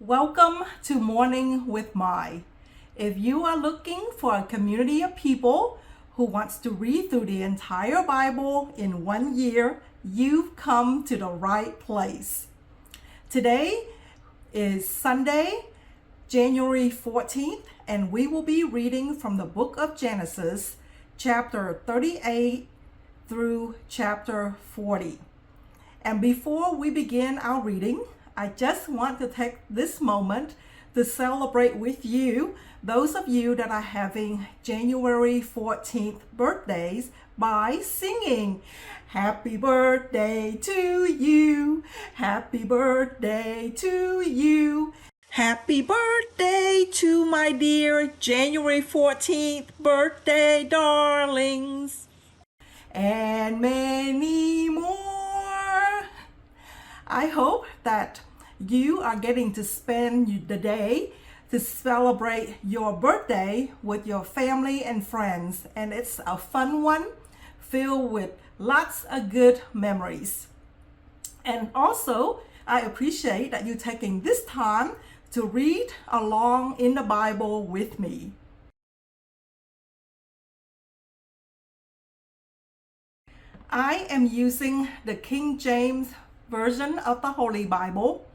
Welcome to Morning with Mai. If you are looking for a community of people who wants to read through the entire Bible in 1 year, you've come to the right place. Today is Sunday, January 14th, and we will be reading from the book of Genesis, chapter 38 through chapter 40. And before we begin our reading, I just want to take this moment to celebrate with you, those of you that are having January 14th birthdays, by singing Happy birthday to you, happy birthday to you. Happy birthday to my dear January 14th birthday darlings, and many more. I hope that you are getting to spend the day to celebrate your birthday with your family and friends, and it's a fun one filled with lots of good memories. And also, I appreciate that you taking this time to read along in the Bible with me. I am using the King James Version of the Holy Bible.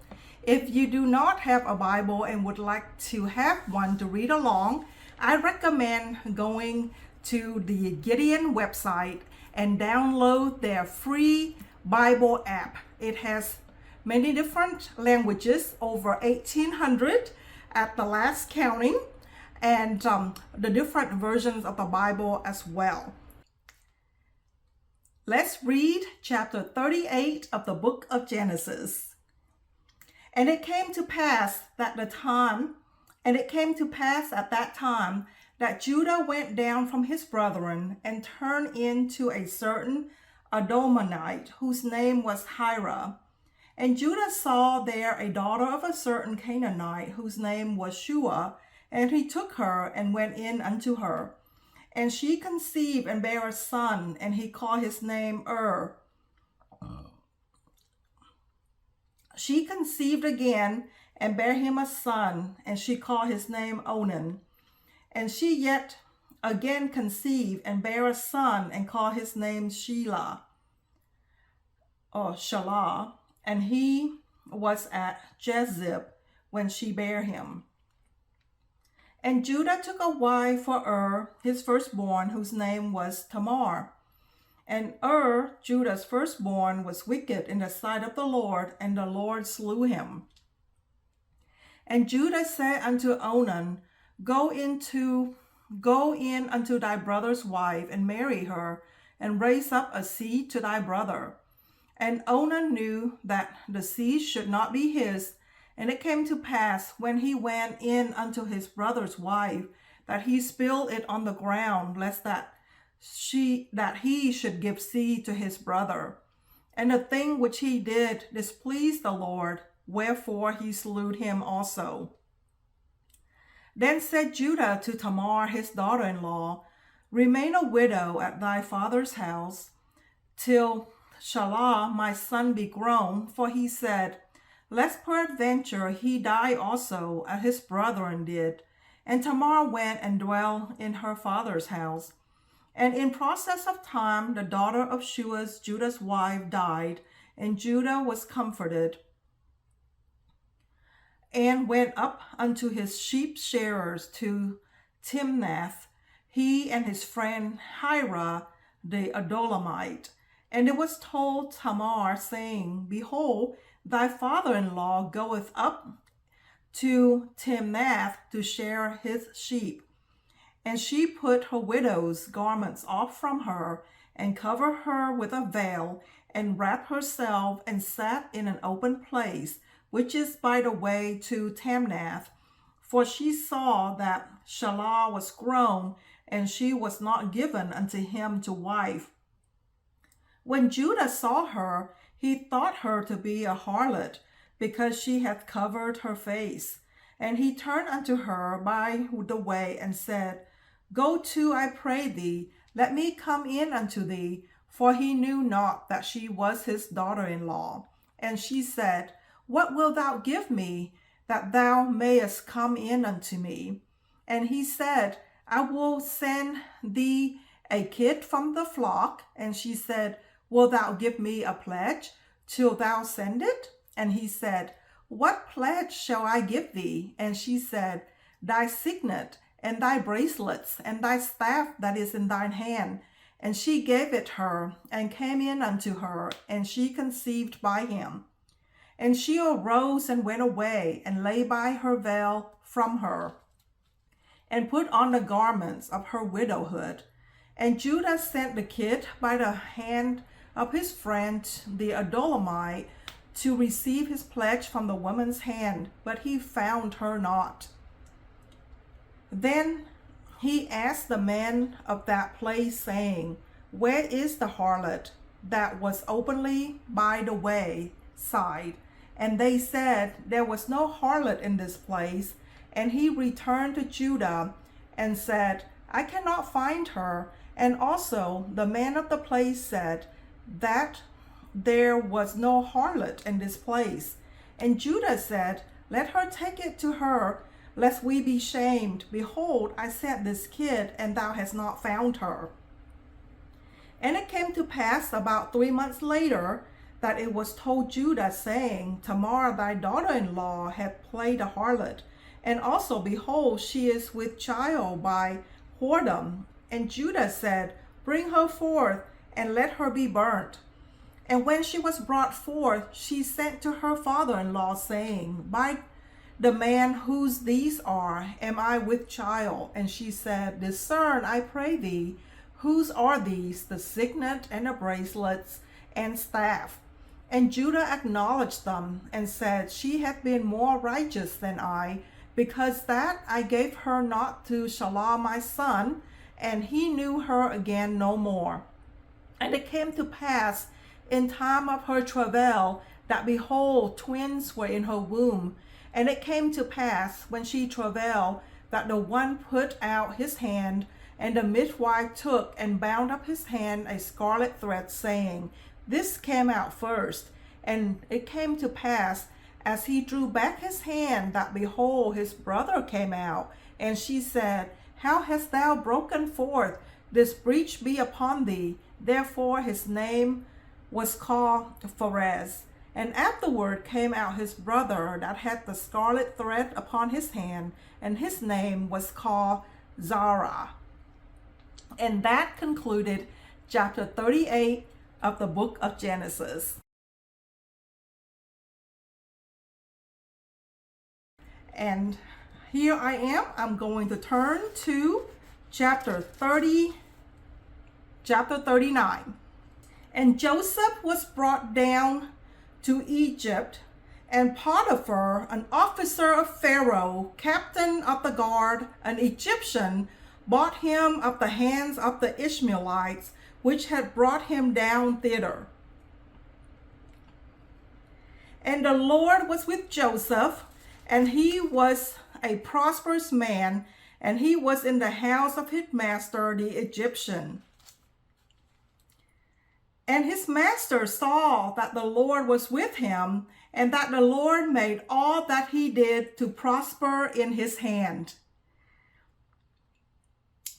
If you do not have a Bible and would like to have one to read along, I recommend going to the Gideon website and download their free Bible app. It has many different languages, over 1,800 at the last counting, and the different versions of the Bible as well. Let's read chapter 38 of the book of Genesis. And it came to pass at that time that Judah went down from his brethren and turned into a certain Edomite, whose name was Hira. And Judah saw there a daughter of a certain Canaanite, whose name was Shua, and he took her and went in unto her. And she conceived and bare a son, and he called his name She conceived again and bare him a son, and she called his name Onan. And she yet again conceived and bare a son, and called his name Shelah, and he was at Jezib when she bare him. And Judah took a wife for his firstborn, whose name was Tamar. And Judah's firstborn, was wicked in the sight of the Lord, and the Lord slew him. And Judah said unto Onan, Go in unto thy brother's wife, and marry her, and raise up a seed to thy brother. And Onan knew that the seed should not be his. And it came to pass, when he went in unto his brother's wife, that he spilled it on the ground, lest that he should give seed to his brother. And the thing which he did displeased the Lord, wherefore he slew him also. Then said Judah to Tamar his daughter-in-law, Remain a widow at thy father's house, till Shelah my son be grown, for he said, Lest peradventure he die also, as his brethren did. And Tamar went and dwelt in her father's house. And in process of time, the daughter of Judah's wife, died, and Judah was comforted, and went up unto his sheep shearers to Timnath, he and his friend Hira the Adulamite. And it was told Tamar, saying, Behold, thy father-in-law goeth up to Timnath to shear his sheep. And she put her widow's garments off from her, and covered her with a veil, and wrapped herself, and sat in an open place, which is by the way to Timnath. For she saw that Shelah was grown, and she was not given unto him to wife. When Judah saw her, he thought her to be a harlot, because she had covered her face. And he turned unto her by the way, and said, Go to, I pray thee, let me come in unto thee. For he knew not that she was his daughter-in-law. And she said, What wilt thou give me, that thou mayest come in unto me. And he said, I will send thee a kid from the flock. And she said, Wilt thou give me a pledge till thou send it? And he said, What pledge shall I give thee? And she said, Thy signet, and thy bracelets, and thy staff that is in thine hand. And she gave it her, and came in unto her, and she conceived by him. And she arose and went away, and lay by her veil from her, and put on the garments of her widowhood. And Judah sent the kid by the hand of his friend the Adulamite to receive his pledge from the woman's hand, but he found her not. Then he asked the men of that place, saying, Where is the harlot that was openly by the wayside? And they said, There was no harlot in this place. And he returned to Judah and said, I cannot find her. And also the man of the place said that there was no harlot in this place. And Judah said, Let her take it to her, lest we be shamed. Behold, I sent this kid, and thou hast not found her. And it came to pass about 3 months later that it was told Judah, saying, Tamar thy daughter-in-law hath played a harlot, and also, behold, she is with child by whoredom. And Judah said, Bring her forth, and let her be burnt. And when she was brought forth, she sent to her father-in-law, saying, By the man whose these are, am I with child? And she said, Discern, I pray thee, whose are these, the signet and the bracelets and staff? And Judah acknowledged them, and said, She hath been more righteous than I, because that I gave her not to Shelah my son, and he knew her again no more. And it came to pass in time of her travail, that behold, twins were in her womb. And it came to pass, when she travailed, that the one put out his hand, and the midwife took and bound up his hand a scarlet thread, saying, This came out first. And it came to pass, as he drew back his hand, that behold, his brother came out. And she said, How hast thou broken forth? This breach be upon thee. Therefore his name was called Pharez. And afterward came out his brother that had the scarlet thread upon his hand, and his name was called Zara. And that concluded chapter 38 of the book of Genesis. And here I am. I'm going to turn to chapter 39. And Joseph was brought down to Egypt, and Potiphar, an officer of Pharaoh, captain of the guard, an Egyptian, bought him of the hands of the Ishmaelites, which had brought him down thither. And the Lord was with Joseph, and he was a prosperous man, and he was in the house of his master, the Egyptian. And his master saw that the Lord was with him, and that the Lord made all that he did to prosper in his hand.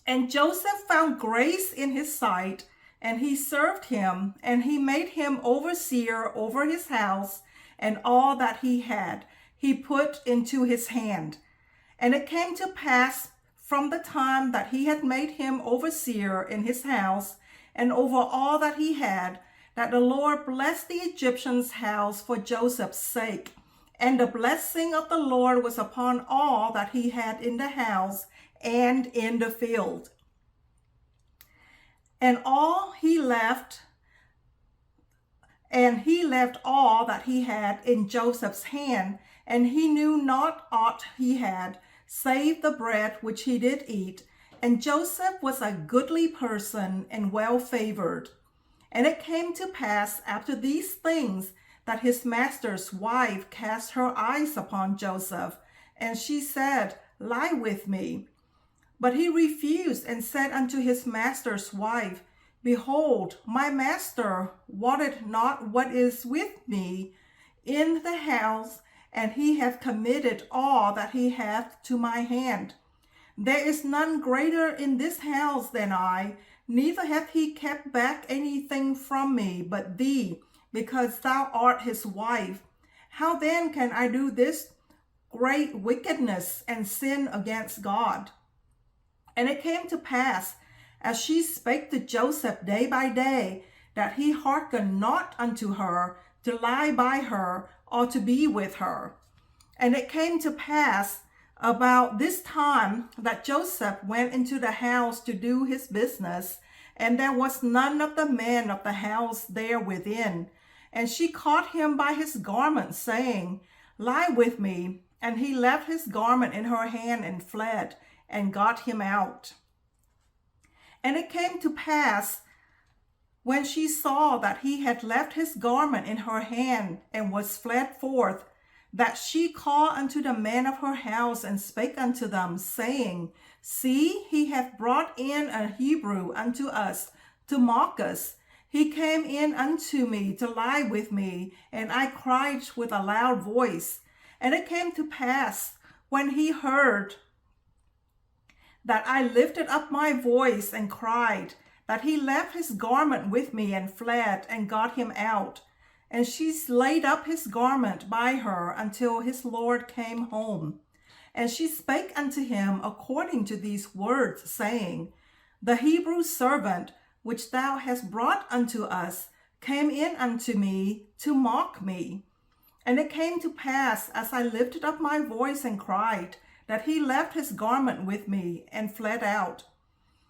And Joseph found grace in his sight, and he served him, and he made him overseer over his house, and all that he had he put into his hand. And it came to pass from the time that he had made him overseer in his house, and over all that he had, that the Lord blessed the Egyptian's house for Joseph's sake. And the blessing of the Lord was upon all that he had in the house and in the field. And he left all that he had in Joseph's hand, and he knew not aught he had, save the bread which he did eat. And Joseph was a goodly person and well favored. And it came to pass after these things that his master's wife cast her eyes upon Joseph, and she said, Lie with me. But he refused, and said unto his master's wife, Behold, my master wotteth not what is with me in the house, and he hath committed all that he hath to my hand. There is none greater in this house than I, neither hath he kept back anything from me but thee, because thou art his wife. How then can I do this great wickedness and sin against God? And it came to pass, as she spake to Joseph day by day, that he hearkened not unto her to lie by her or to be with her. And it came to pass about this time that Joseph went into the house to do his business, and there was none of the men of the house there within. And she caught him by his garment, saying, Lie with me. And he left his garment in her hand and fled, and got him out. And it came to pass, when she saw that he had left his garment in her hand and was fled forth, that she called unto the men of her house and spake unto them, saying, See, he hath brought in a Hebrew unto us to mock us. He came in unto me to lie with me, and I cried with a loud voice. And it came to pass, when he heard that I lifted up my voice and cried, that he left his garment with me and fled, and got him out. And she laid up his garment by her until his Lord came home. And she spake unto him according to these words, saying, The Hebrew servant which thou hast brought unto us came in unto me to mock me. And it came to pass, as I lifted up my voice and cried, that he left his garment with me and fled out.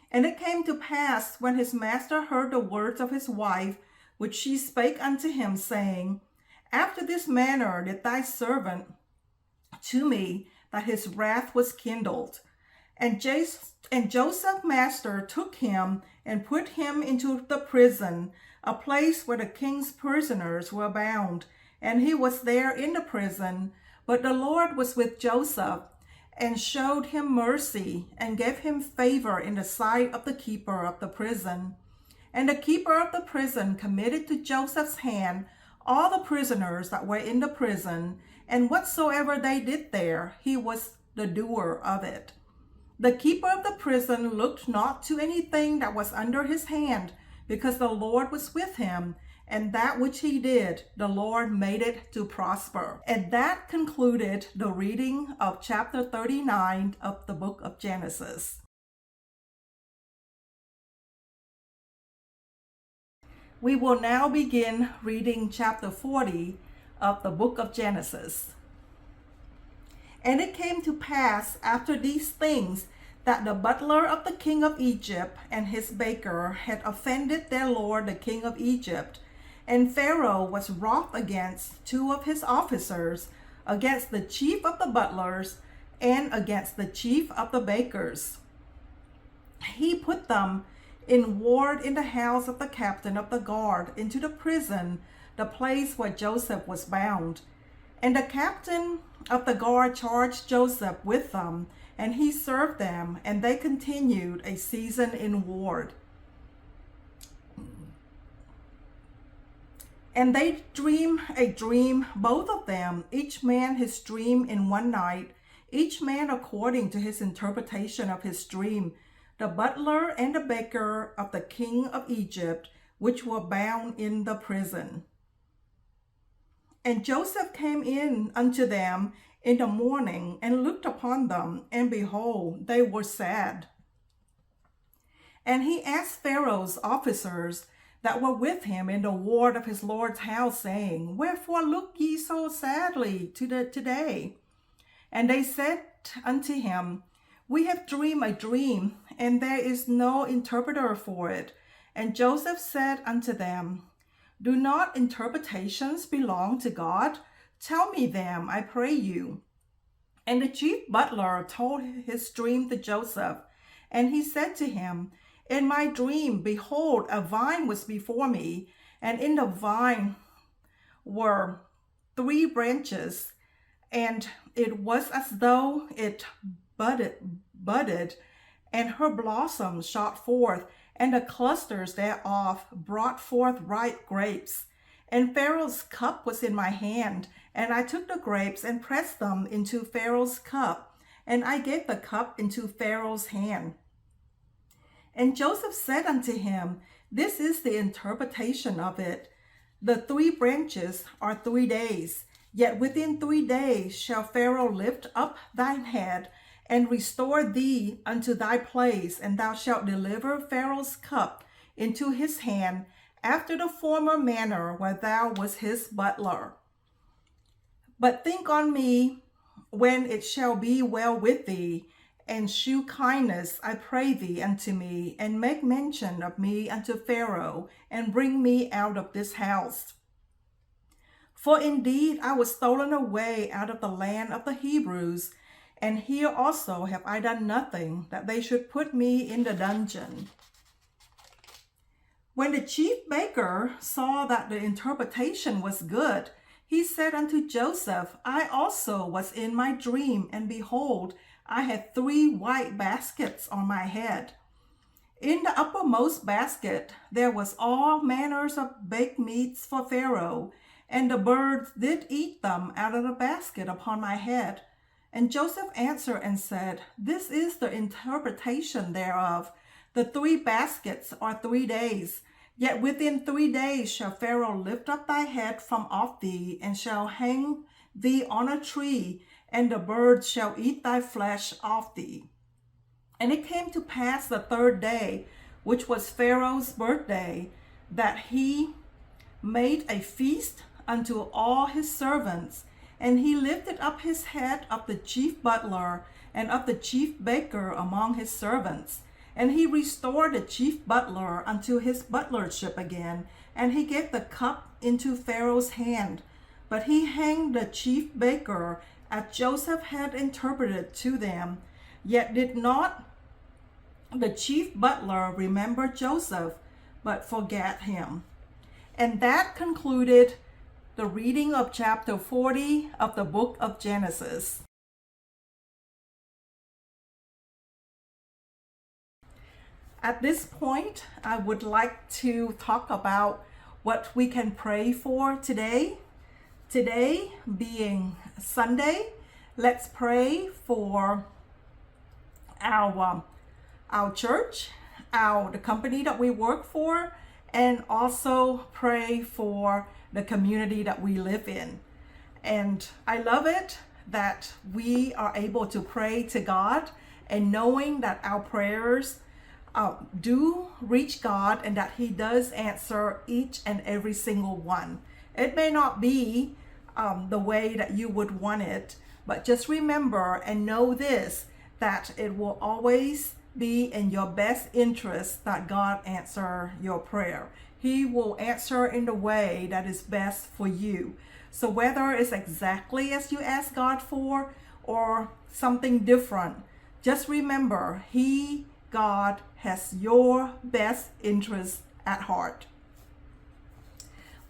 And it came to pass, when his master heard the words of his wife, which she spake unto him, saying, After this manner did thy servant to me, that his wrath was kindled. And Joseph's master took him and put him into the prison, a place where the king's prisoners were bound. And he was there in the prison. But the Lord was with Joseph, and showed him mercy, and gave him favor in the sight of the keeper of the prison. And the keeper of the prison committed to Joseph's hand all the prisoners that were in the prison, and whatsoever they did there, he was the doer of it. The keeper of the prison looked not to anything that was under his hand, because the Lord was with him, and that which he did, the Lord made it to prosper. And that concluded the reading of chapter 39 of the book of Genesis. We will now begin reading chapter 40 of the book of Genesis. And it came to pass after these things that the butler of the king of Egypt and his baker had offended their lord the king of Egypt. And Pharaoh was wroth against two of his officers, against the chief of the butlers and against the chief of the bakers. He put them in ward in the house of the captain of the guard, into the prison, the place where Joseph was bound. And the captain of the guard charged Joseph with them, and he served them, and they continued a season in ward. And they dreamed a dream, both of them, each man his dream in one night, each man according to his interpretation of his dream, the butler and the baker of the king of Egypt, which were bound in the prison. And Joseph came in unto them in the morning, and looked upon them, and behold, they were sad. And he asked Pharaoh's officers that were with him in the ward of his Lord's house, saying, Wherefore look ye so sadly today? And they said unto him, We have dreamed a dream, and there is no interpreter for it. And Joseph said unto them, Do not interpretations belong to God? Tell me them, I pray you. And the chief butler told his dream to Joseph, and he said to him, In my dream, behold, a vine was before me, and in the vine were 3 branches, and it was as though it budded, and her blossoms shot forth, and the clusters thereof brought forth ripe grapes. And Pharaoh's cup was in my hand, And I took the grapes and pressed them into Pharaoh's cup, and I gave the cup into Pharaoh's hand. And Joseph said unto him, This is the interpretation of it. The 3 branches are 3 days, yet within 3 days shall Pharaoh lift up thine head, and restore thee unto thy place, and thou shalt deliver Pharaoh's cup into his hand, after the former manner where thou wast his butler. But think on me when it shall be well with thee, and shew kindness, I pray thee, unto me, and make mention of me unto Pharaoh, and bring me out of this house. For indeed I was stolen away out of the land of the Hebrews, and here also have I done nothing, that they should put me in the dungeon. When the chief baker saw that the interpretation was good, he said unto Joseph, I also was in my dream, and behold, I had 3 white baskets on my head. In the uppermost basket there was all manners of baked meats for Pharaoh, and the birds did eat them out of the basket upon my head. And Joseph answered and said, This is the interpretation thereof. The 3 baskets are 3 days. Yet within 3 days shall Pharaoh lift up thy head from off thee, and shall hang thee on a tree, and the birds shall eat thy flesh off thee. And it came to pass the 3rd day, which was Pharaoh's birthday, that he made a feast unto all his servants. And he lifted up his head of the chief butler and of the chief baker among his servants. And he restored the chief butler unto his butlership again, and he gave the cup into Pharaoh's hand. But he hanged the chief baker, as Joseph had interpreted to them. Yet did not the chief butler remember Joseph, but forgat him. And that concluded the reading of chapter 40 of the book of Genesis. At this point, I would like to talk about what we can pray for today. Today being Sunday, let's pray for our church, the company that we work for, and also pray for the community that we live in. And I love it that we are able to pray to God, and knowing that our prayers do reach God, and that He does answer each and every single one. It may not be the way that you would want it, but just remember and know this, that it will always be in your best interest that God answer your prayer. He will answer in the way that is best for you. So whether it's exactly as you ask God for or something different, just remember God has your best interest at heart.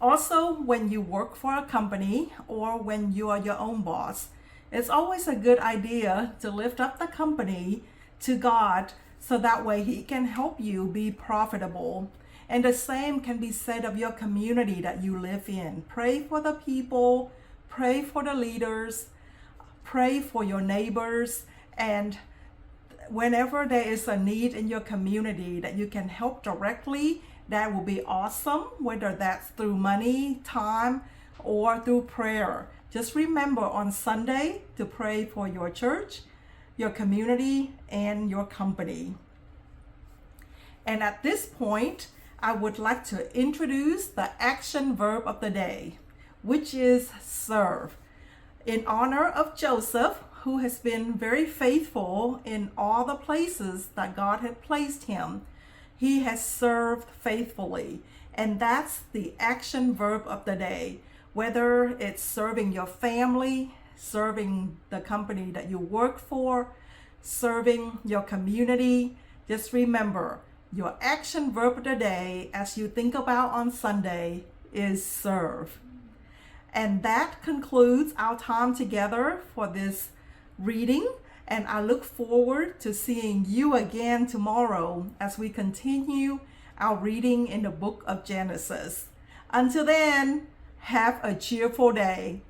Also, when you work for a company or when you are your own boss, it's always a good idea to lift up the company to God, so that way He can help you be profitable. And the same can be said of your community that you live in. Pray for the people, pray for the leaders, pray for your neighbors, and whenever there is a need in your community that you can help directly, that will be awesome, whether that's through money, time, or through prayer. Just remember on Sunday to pray for your church, your community, and your company. And at this point, I would like to introduce the action verb of the day, which is serve. In honor of Joseph, who has been very faithful in all the places that God had placed him, he has served faithfully. And that's the action verb of the day. Whether it's serving your family, serving the company that you work for, serving your community, just remember, your action verb of the day, as you think about on Sunday, is serve. And that concludes our time together for this reading, and I look forward to seeing you again tomorrow as we continue our reading in the book of Genesis. Until then, have a cheerful day.